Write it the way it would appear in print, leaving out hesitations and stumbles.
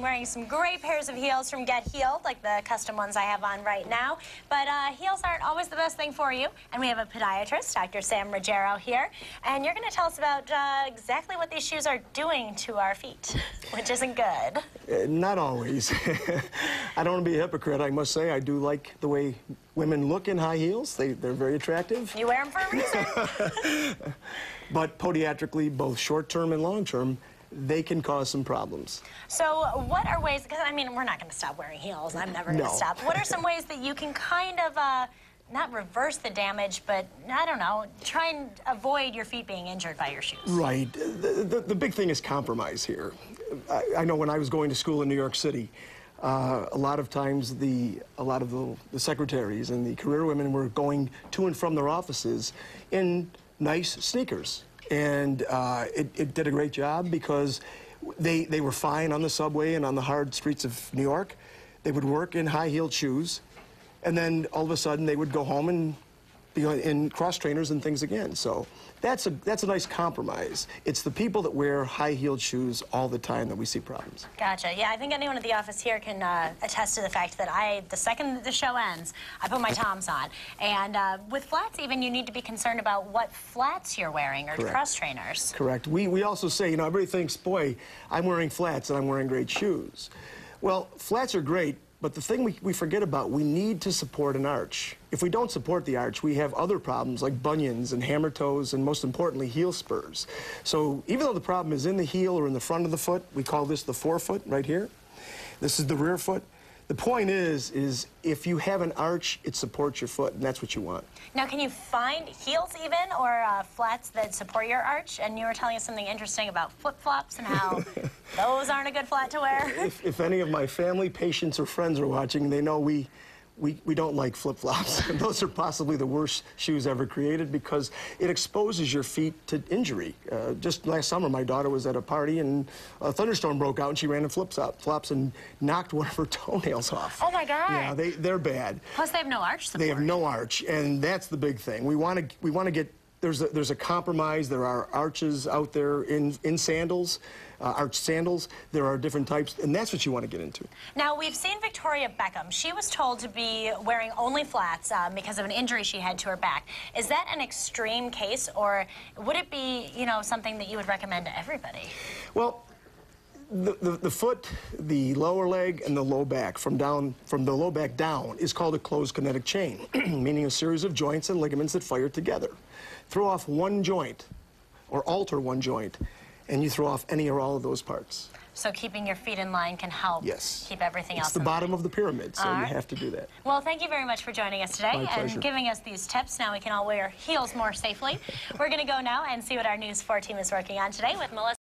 I'm wearing some great pairs of heels from Get Healed, like the custom ones I have on right now. But heels aren't always the best thing for you. And we have a podiatrist, Dr. Sam Ruggiero, here. And you're going to tell us about exactly what these shoes are doing to our feet, which isn't good. Not always. I don't want to be a hypocrite. I must say I do like the way women look in high heels. They're very attractive. You wear them for a reason. But podiatrically, both short-term and long-term, they can cause some problems. So what are ways, because I mean, we're not going to stop wearing heels. I'm never going to stop. What are some ways that you can kind of, not reverse the damage, but, I don't know, try and avoid your feet being injured by your shoes? Right. The big thing is compromise here. I know when I was going to school in New York City, a lot of times the secretaries and the career women were going to and from their offices in nice sneakers. And it did a great job because they were fine on the subway and on the hard streets of New York. They would work in high-heeled shoes, and then all of a sudden they would go home and be in cross-trainers and things again. So that's a nice compromise. It's the people that wear high-heeled shoes all the time that we see problems. Gotcha. Yeah, I think anyone at the office here can attest to the fact that the second that the show ends, I put my Toms on. And with flats even, you need to be concerned about what flats you're wearing or cross-trainers. Correct. We also say, you know, everybody thinks, boy, I'm wearing flats and I'm wearing great shoes. Well, flats are great, but the thing we forget about, we need to support an arch. If we don't support the arch, we have other problems like bunions and hammer toes and, most importantly, heel spurs. So even though the problem is in the heel or in the front of the foot, we call this the forefoot right here. This is the rear foot. The point is if you have an arch, it supports your foot, and that's what you want. Now, can you find heels even or flats that support your arch? And you were telling us something interesting about flip-flops and how those aren't a good flat to wear. If any of my family, patients, or friends are watching, they know we don't like flip-flops. Those are possibly the worst shoes ever created because it exposes your feet to injury. Just last summer, my daughter was at a party and a thunderstorm broke out and she ran in flip-flops and knocked one of her toenails off. Oh my God! Yeah, they're bad. Plus, they have no arch support. They have no arch, and that's the big thing. We want to get. There's a compromise. There are arches out there in sandals, arch sandals. There are different types, and that's what you want to get into. Now, we've seen Victoria Beckham. She was told to be wearing only flats because of an injury she had to her back. Is that an extreme case, or would it be, you know, something that you would recommend to everybody? Well, the foot, the lower leg, and the low back, from the low back down, is called a closed kinetic chain, meaning a series of joints and ligaments that fire together. Throw off one joint, or alter one joint, and you throw off any or all of those parts. So keeping your feet in line can help keep everything else in line. It's the bottom of the pyramid, so you have to do that. Well, thank you very much for joining us today and giving us these tips. Now we can all wear heels more safely. We're going to go now and see what our News 4 team is working on today with Melissa.